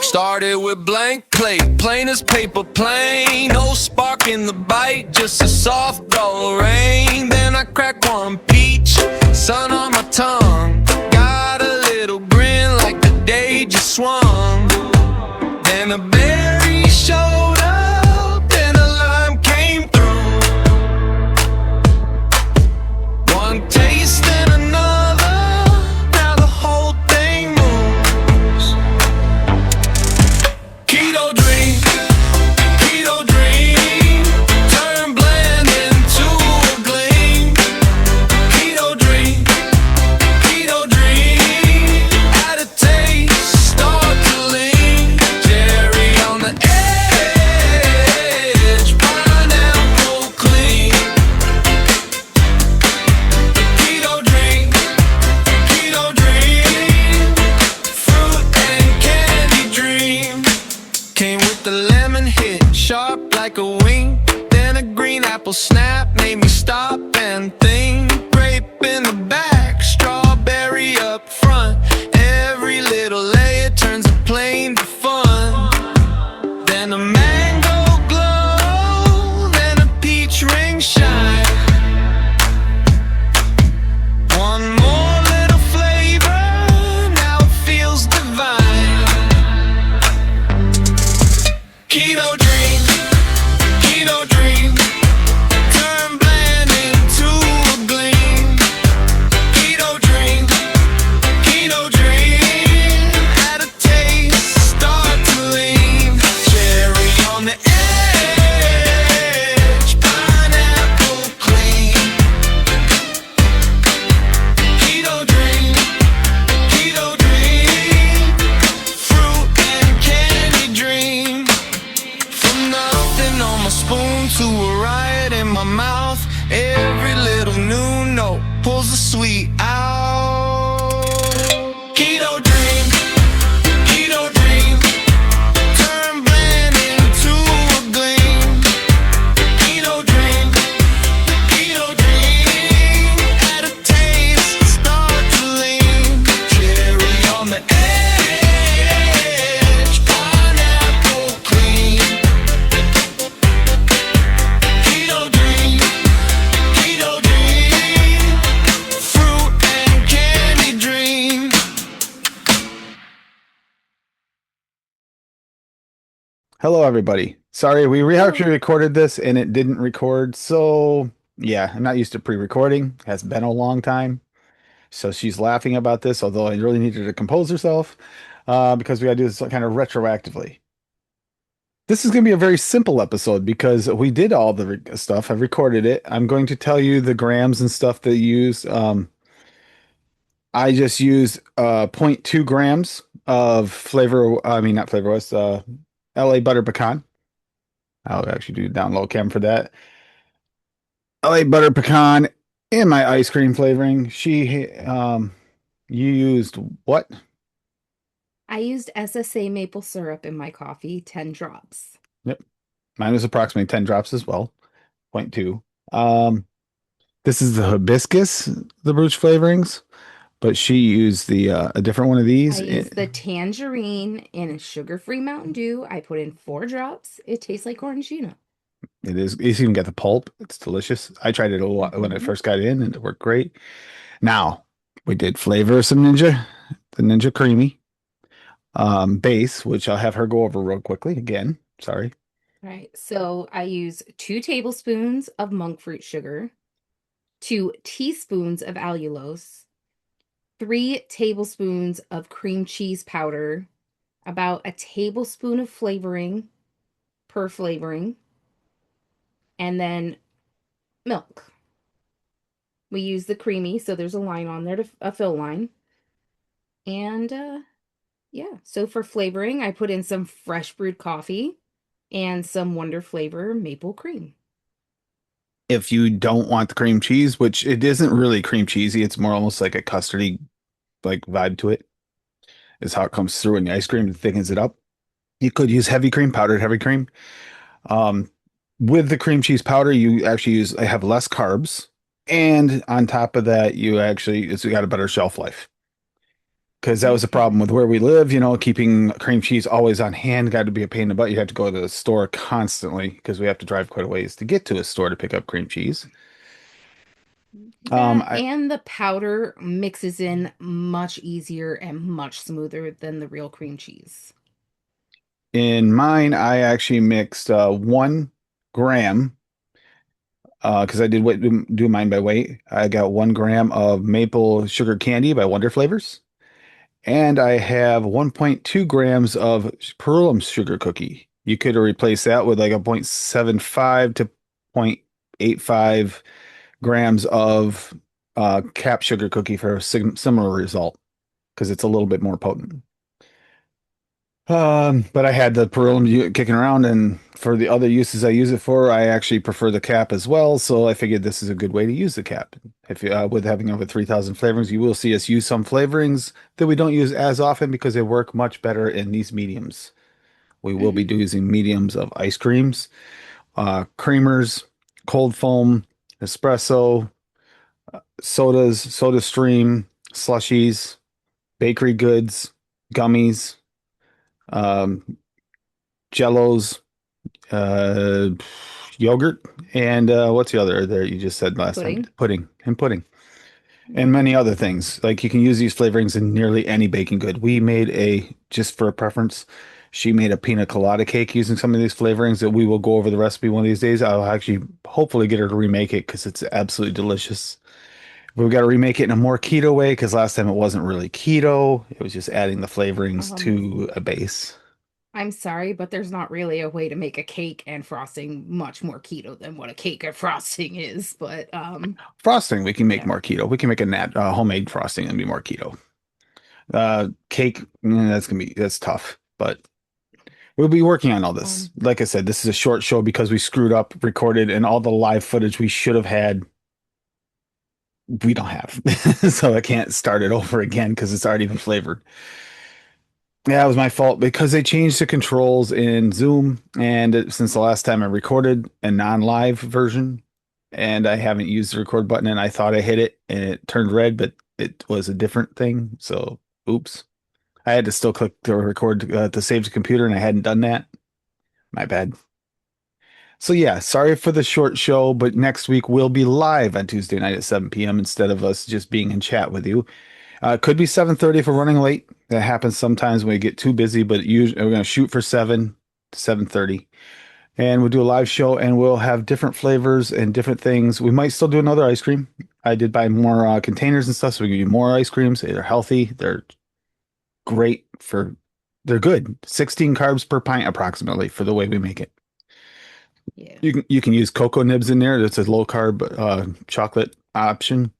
Started with blank plate, plain as paper plain. No spark in the bite, just a soft dull rain. Then I crack one peach, sun on my tongue. Got a little grin like the day just swung. Then a berry showed up, then a lime came through. One taste and another, now the whole thing moves. Keto dream, turn bland into a gleam. Keto dream, add a taste, start to lean. Cherry on the edge, pineapple clean. Keto dream, fruit and candy dream. Came with the lemon hit, sharp like a wing. Then a green apple snap, made me stop and think. Grape in the back, strawberry up front. Every little layer turns a plain to fun. Then a mango glow, then a peach ring shine. One more little flavor, now it feels divine. Keto dream, turn bland into a gleam. Keto dream, add a taste, start to lean. Cherry on the edge, pineapple clean. Keto dream, fruit and candy dream. From nothing on my spoon to a riot in my mouth. Every little new note pulls the sweet out. Keto dream, turn bland into a gleam. Keto dream, add a taste, start to lean. Cherry on the edge, pineapple clean. Keto dream, fruit and candy dream. Hello, everybody. Sorry, we actually recorded this and it didn't record. So, yeah, I'm not used to pre-recording. Has been a long time. So she's laughing about this, although I really needed to compose herself because we got to do this kind of retroactively. This is going to be a very simple episode because we did all the stuff. I've recorded it. I'm going to tell you the grams and stuff that you use. I just used 0.2 grams of flavor. I mean, not flavor was LA butter pecan. I'll actually do down low cam for that. LA butter pecan and my ice cream flavoring. You used what? I used SSA maple syrup in my coffee, 10 drops. Yep. Mine was approximately 10 drops as well. 0.2. This is the hibiscus, the brooch flavorings, but she used the a different one of these. I used the tangerine in a sugar-free Mountain Dew. I put in 4 drops. It tastes like Orangina. It is. You even get the pulp. It's delicious. I tried it a lot when I first got in, and it worked great. Now we did flavor some the Ninja Creamy base, which I'll have her go over real quickly. Again, sorry. All right. So I use 2 tablespoons of monk fruit sugar, 2 teaspoons of allulose, 3 tablespoons of cream cheese powder, about a tablespoon of flavoring per flavoring, and then milk. We use the creamy, so there's a line on there, a fill line. And yeah, so for flavoring, I put in some fresh brewed coffee and some Wonder Flavor maple cream. If you don't want the cream cheese, which it isn't really cream cheesy, it's more almost like a custardy like vibe to it, is how it comes through in the ice cream. It thickens it up. You could use heavy cream, powdered heavy cream. With the cream cheese powder, you actually have less carbs, and on top of that, it's got a better shelf life. because that was a problem with where we live. Keeping cream cheese always on hand got to be a pain in the butt. You have to go to the store constantly because we have to drive quite a ways to get to a store to pick up cream cheese. That I and the powder mixes in much easier and much smoother than the real cream cheese. In mine, I actually mixed 1 gram because I did do mine by weight. I got 1 gram of maple sugar candy by Wonder Flavors. And I have 1.2 grams of Pearlum sugar cookie. You could replace that with like a 0.75 to 0.85 grams of cap sugar cookie for a similar result because it's a little bit more potent. But I had the Pearlum kicking around, and for the other uses I use it for, I actually prefer the cap as well. So I figured this is a good way to use the cap. If you, with having over 3,000 flavorings, you will see us use some flavorings that we don't use as often because they work much better in these mediums. We will be Hmm. using mediums of ice creams, creamers, cold foam, espresso, sodas, soda stream, slushies, bakery goods, gummies, um, jellos, uh, yogurt, and what's the other there you just said last time? Pudding. Pudding, and Hmm. many other things. Like you can use these flavorings in nearly any baking good. We made just for a preference, she made a pina colada cake using some of these flavorings that we will go over the recipe one of these days. I'll actually hopefully get her to remake it because it's absolutely delicious. We've got to remake it in a more keto way because last time it wasn't really keto. It was just adding the flavorings Um, to a base. I'm sorry, but there's not really a way to make a cake and frosting much more keto than what a cake and frosting is. But Frosting, we can make yeah. more keto. We can make a homemade frosting and be more keto. Cake, that's tough, but we'll be working on all this. Um, Like I said, this is a short show because we screwed up, recorded, and all the live footage we should have had, we don't have. So I can't start it over again because it's already been flavored. Yeah, it was my fault because they changed the controls in Zoom, and since the last time I recorded a non-live version, and I haven't used the record button, and I thought I hit it, and it turned red, but it was a different thing. So, oops. I had to still click the record to save the computer, and I hadn't done that. My bad. So yeah, sorry for the short show, but next week we'll be live on Tuesday night at 7 p.m. instead of us just being in chat with you. It could be 7:30 if we're running late. That happens sometimes when we get too busy, but usually we're going to shoot for 7 to 7:30. And we'll do a live show and we'll have different flavors and different things. We might still do another ice cream. I did buy more containers and stuff, so we can do more ice creams. They're healthy. Great for, they're good. 16 carbs per pint approximately for the way we make it. yeah. You can use cocoa nibs in there. That's a low carb chocolate option.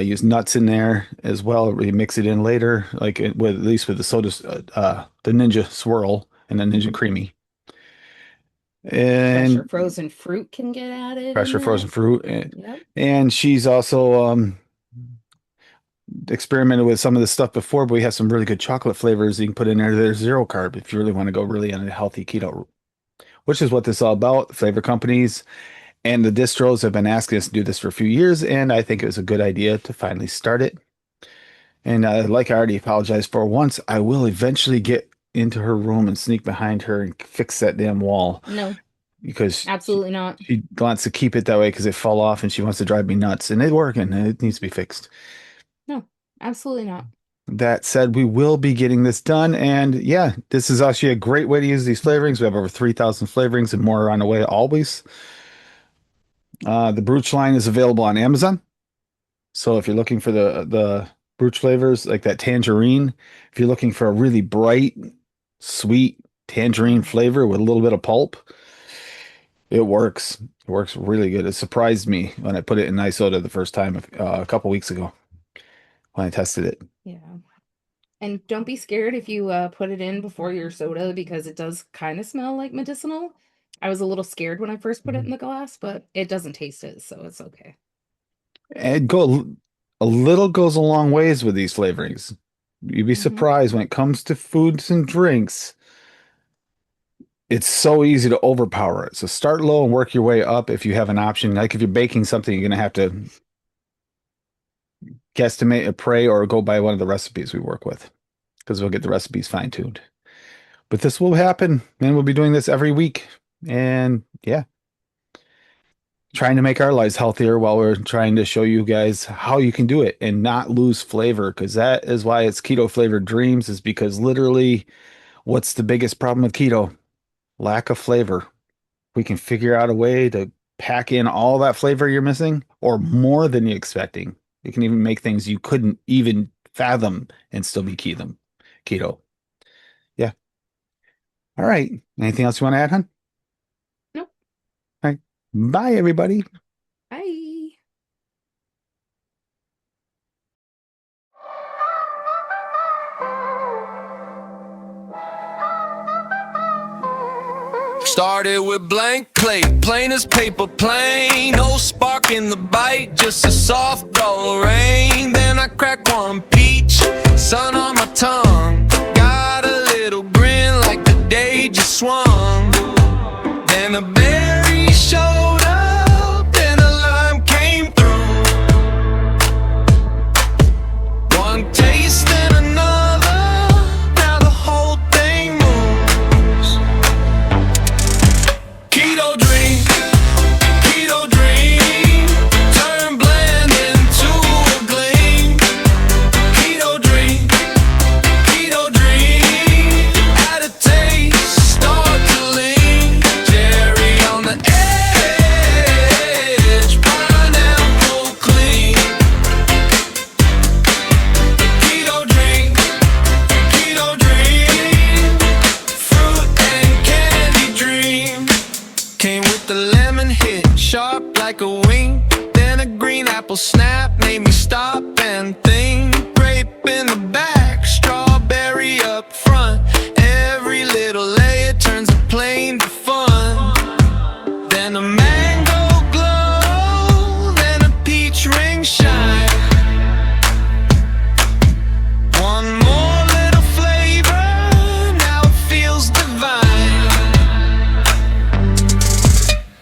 Use nuts in there as well. We mix it in later, like with at least with the soda, the Ninja Swirl and the Ninja Creamy, Fresh or and frozen fruit can get added in pressure that. frozen fruit. And, Yep. and she's also experimented with some of this stuff before, but we have some really good chocolate flavors you can put in there. There's zero carb if you really want to go really on a healthy keto route, which is what this is all about. Flavor companies and the distros have been asking us to do this for a few years, and I think it was a good idea to finally start it. And like I already apologized for once, I will eventually get into her room and sneak behind her and fix that damn wall No, because absolutely not. she wants to keep it that way because it fell off and she wants to drive me nuts. And it's working. It needs to be fixed. No, absolutely not. That said, we will be getting this done. And yeah, this is actually a great way to use these flavorings. We have over 3,000 flavorings and more on the way always. The Brooch line is available on Amazon. So if you're looking for the brooch flavors like that tangerine, if you're looking for a really bright, sweet tangerine flavor with a little bit of pulp, it works. It works really good. It surprised me when I put it in ice soda the first time a couple weeks ago when I tested it. Yeah. And don't be scared if you put it in before your soda because it does kind of smell like medicinal. I was a little scared when I first put it in Mhm. the glass, but it doesn't taste it, so it's okay. And go a little goes a long ways with these flavorings. You'd be Hmm. surprised when it comes to foods and drinks. It's so easy to overpower it. So start low and work your way up if you have an option. Like if you're baking something, you're gonna have to guesstimate, pray, or go by one of the recipes we work with because we'll get the recipes fine-tuned. But this will happen, and we'll be doing this every week. And yeah, trying to make our lives healthier while we're trying to show you guys how you can do it and not lose flavor, because that is why it's keto flavored dreams, is because literally what's the biggest problem with keto? Lack of flavor. We can figure out a way to pack in all that flavor you're missing or more than you're expecting. You can even make things you couldn't even fathom and still be keto. Yeah. All right. Anything else you want to add, hon? Nope. All right. Bye, everybody. Bye. Started with blank plate, plain as paper, plain. No spark in the bite, just a soft dull rain. Then I crack one peach, sun on my tongue. Got a little grin like the day just swung. Then a berry showed up, then a lime came through. One taste and another, now the whole thing moves. Keto dream, turn bland into a gleam. Keto dream, add a taste, start to lean. Cherry on the edge, pineapple clean. Keto dream, fruit and candy dream. Came with the lemon hit, sharp like a wing. Then a green apple snap, made me stop and think. Grape in the back, strawberry up front. Every little layer turns a plain to fun. Then a mango glow, then a peach ring shine. One more little flavor, now it feels divine.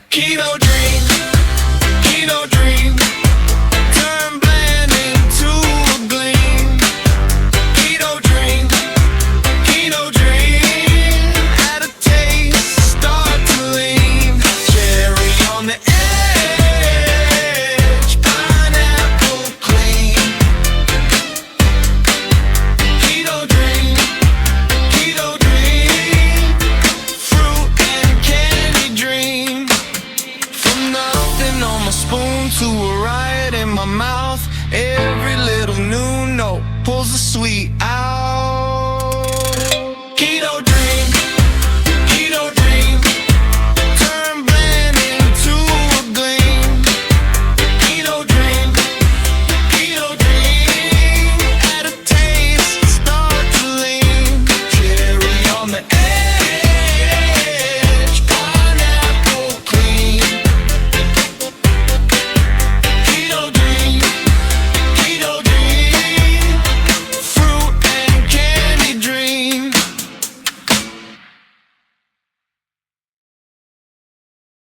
Keto dream, turn bland into a gleam. Keto dream, add a taste, start to lean. Cherry on the edge, pineapple clean. Keto dream, fruit and candy dream. From nothing on my spoon to a riot in my mouth. Every little new note pulls the sweet